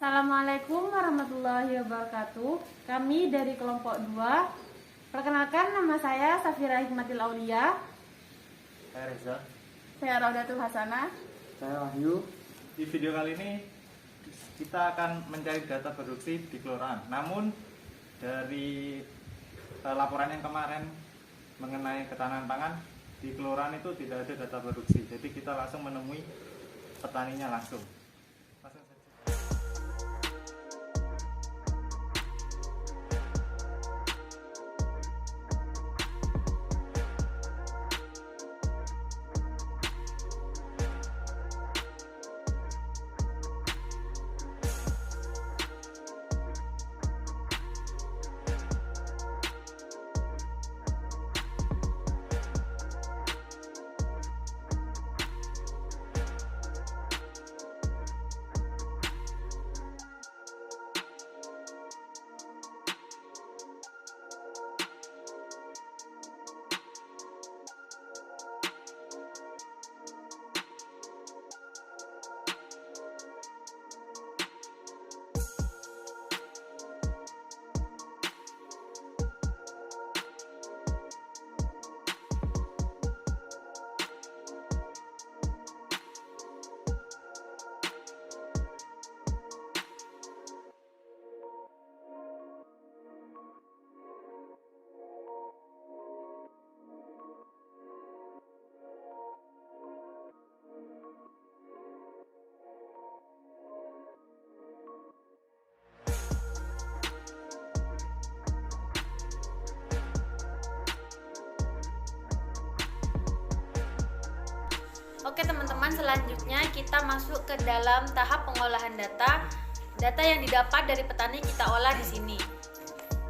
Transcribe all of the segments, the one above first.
Assalamualaikum warahmatullahi wabarakatuh. Kami dari kelompok 2. Perkenalkan, nama saya Safira Hikmatil Aulia. Saya Reza. Saya Raudatul Hasanah. Saya Wahyu. Di video kali ini kita akan mencari data produksi di kelurahan. Namun dari laporan yang kemarin mengenai ketahanan pangan di kelurahan itu tidak ada data produksi. Jadi kita langsung menemui petaninya langsung. Langsung saja. Oke teman-teman, selanjutnya kita masuk ke dalam tahap pengolahan data. Data yang didapat dari petani kita olah di sini.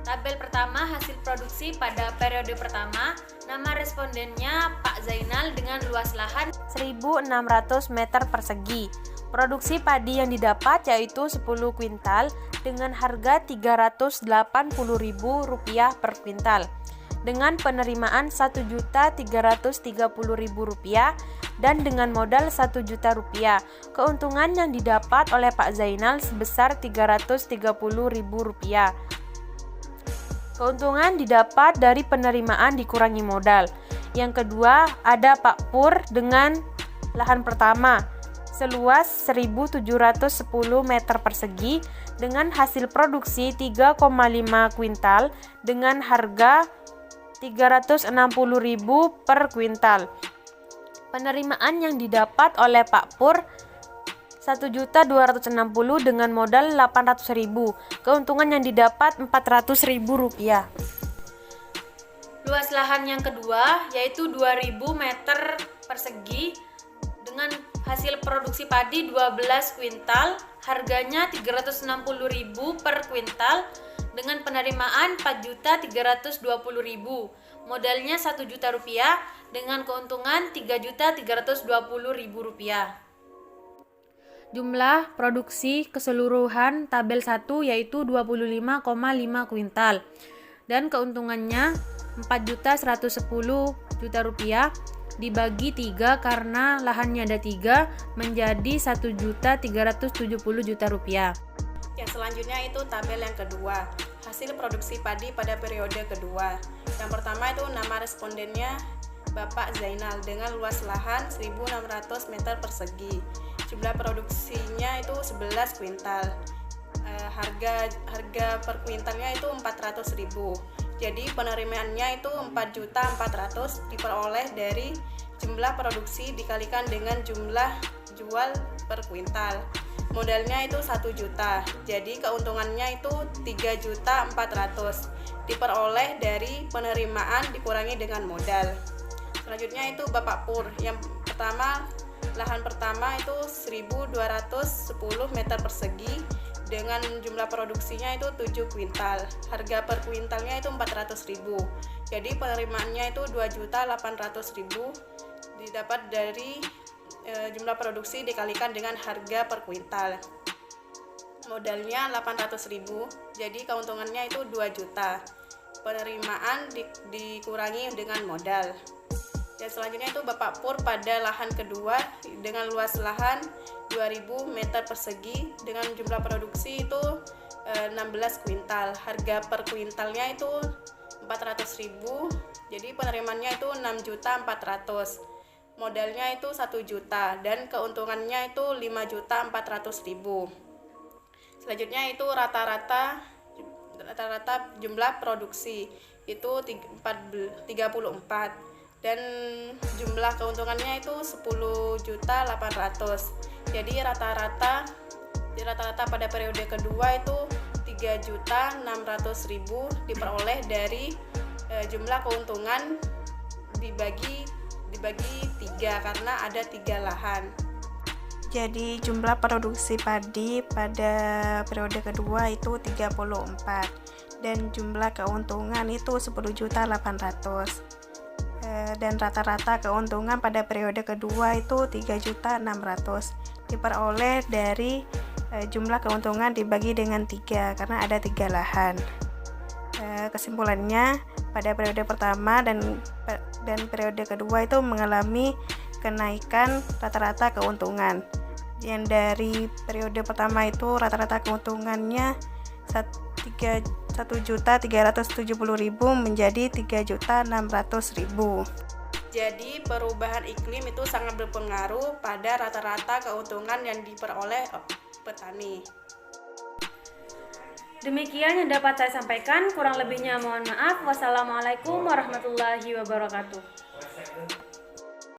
Tabel pertama, hasil produksi pada periode pertama. Nama respondennya Pak Zainal dengan luas lahan 1.600 meter persegi. Produksi padi yang didapat yaitu 10 kuintal dengan harga Rp380.000 per kuintal. Dengan penerimaan Rp1.330.000 dan dengan modal Rp1.000.000. Keuntungan yang didapat oleh Pak Zainal sebesar Rp330.000. Keuntungan didapat dari penerimaan dikurangi modal. Yang kedua, ada Pak Pur dengan lahan pertama seluas 1.710 meter persegi dengan hasil produksi 3,5 kuintal dengan harga Rp360.000 per kuintal. Penerimaan yang didapat oleh Pak Pur Rp1.260.000 dengan modal Rp800.000. Keuntungan yang didapat Rp400.000. Luas lahan yang kedua yaitu 2.000 meter persegi dengan hasil produksi padi 12 kuintal, harganya Rp360.000 per kuintal dengan penerimaan Rp4.320.000. Modalnya Rp1.000.000 dengan keuntungan Rp3.320.000. Jumlah produksi keseluruhan tabel 1 yaitu 25,5 kuintal dan keuntungannya Rp4.110.000 dibagi 3 karena lahannya ada 3 menjadi Rp1.370.000. Yang selanjutnya itu tabel yang kedua, hasil produksi padi pada periode kedua. Yang pertama itu nama respondennya Bapak Zainal dengan luas lahan 1.600 meter persegi. Jumlah produksinya itu 11 kuintal. Harga per kuintalnya itu Rp400.000. Jadi penerimaannya itu Rp4.400.000 diperoleh dari jumlah produksi dikalikan dengan jumlah jual per kuintal. Modalnya itu Rp1.000.000. Jadi keuntungannya itu Rp3.400.000 diperoleh dari penerimaan dikurangi dengan modal. Selanjutnya itu Bapak Pur. Yang pertama, lahan pertama itu 1.210 meter persegi dengan jumlah produksinya itu 7 kuintal. Harga per kuintalnya itu Rp400.000. Jadi penerimaannya itu Rp2.800.000 didapat dari jumlah produksi dikalikan dengan harga per kuintal. Modalnya Rp800.000. Jadi keuntungannya itu Rp2.000.000. Penerimaan dikurangi dengan modal. Dan selanjutnya itu Bapak Pur pada lahan kedua dengan luas lahan 2.000 meter persegi dengan jumlah produksi itu 16 kuintal. Harga per kuintalnya itu 400.000. Jadi penerimaannya itu 6.400.000. Modalnya itu 1 juta dan keuntungannya itu 5.400.000. Selanjutnya itu rata-rata jumlah produksi itu 34 dan jumlah keuntungannya itu 10.800.000. Jadi rata-rata pada periode kedua itu 3.600.000 diperoleh dari jumlah keuntungan dibagi 3 karena ada 3 lahan. Jadi jumlah produksi padi pada periode kedua itu 34 dan jumlah keuntungan itu 10.800.000. Dan rata-rata keuntungan pada periode kedua itu 3.600.000 diperoleh dari jumlah keuntungan dibagi dengan 3 karena ada 3 lahan. Kesimpulannya pada periode pertama dan periode kedua itu mengalami kenaikan rata-rata keuntungan. Yang dari periode pertama itu rata-rata keuntungannya 1.370.000 menjadi 3.600.000. Jadi perubahan iklim itu sangat berpengaruh pada rata-rata keuntungan yang diperoleh petani. Demikian yang dapat saya sampaikan, kurang lebihnya mohon maaf. Wassalamualaikum warahmatullahi wabarakatuh.